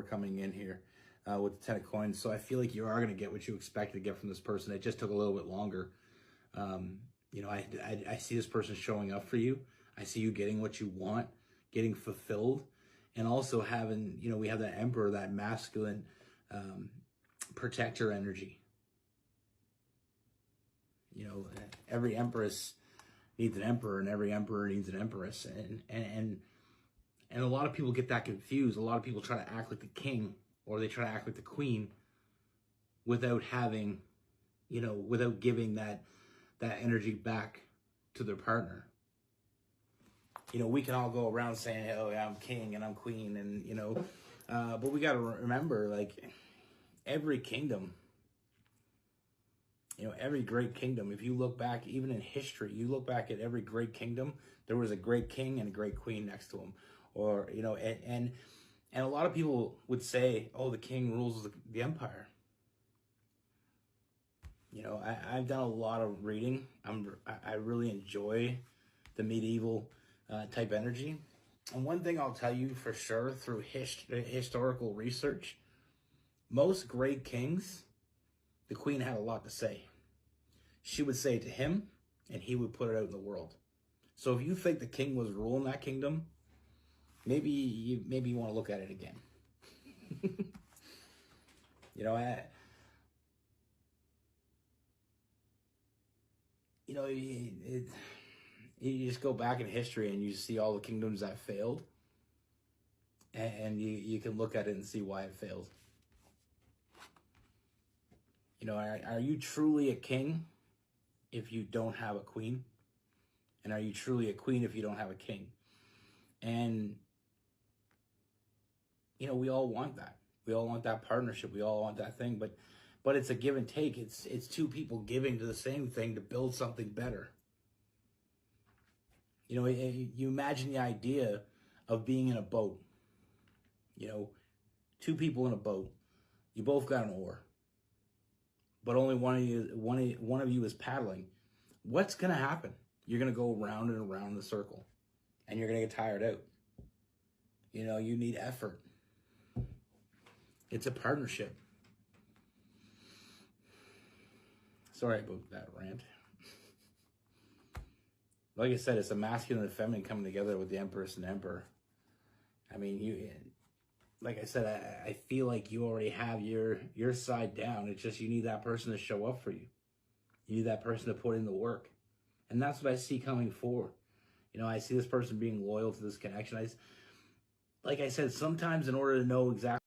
coming in here with the 10 of coins. So I feel like you are going to get what you expected to get from this person. It just took a little bit longer. You know, I see this person showing up for you. I see you getting what you want, getting fulfilled, and also having, you know, we have that emperor, that masculine protector energy. You know, every empress needs an emperor, and every emperor needs an empress, and a lot of people get that confused. A lot of people try to act like the king, or they try to act like the queen, without having, you know, without giving that energy back to their partner. You know, we can all go around saying, "Oh, yeah, I'm king and I'm queen," and you know, but we got to remember, like, every kingdom. You know, every great kingdom, if you look back, even in history, you look back at every great kingdom, there was a great king and a great queen next to him. Or, you know, and a lot of people would say, oh, the king rules the empire. You know, I've done a lot of reading. I really enjoy the medieval type energy. And one thing I'll tell you for sure through historical research, most great kings, the queen had a lot to say. She would say it to him, and he would put it out in the world. So if you think the king was ruling that kingdom, maybe you want to look at it again. You know, you just go back in history and you see all the kingdoms that failed, and you can look at it and see why it failed. You know, are you truly a king if you don't have a queen? And are you truly a queen if you don't have a king? And, you know, we all want that. We all want that partnership. We all want that thing. But it's a give and take. It's two people giving to the same thing to build something better. You know, you imagine the idea of being in a boat. You know, two people in a boat. You both got an oar, but only one of you is paddling. What's going to happen? You're going to go round and around the circle, and you're going to get tired out. You know, you need effort. It's a partnership. Sorry about that rant. Like I said, it's a masculine and feminine coming together with the Empress and Emperor. I mean, like I said, I feel like you already have your side down. It's just you need that person to show up for you. You need that person to put in the work. And that's what I see coming forward. You know, I see this person being loyal to this connection. Like I said, sometimes in order to know exactly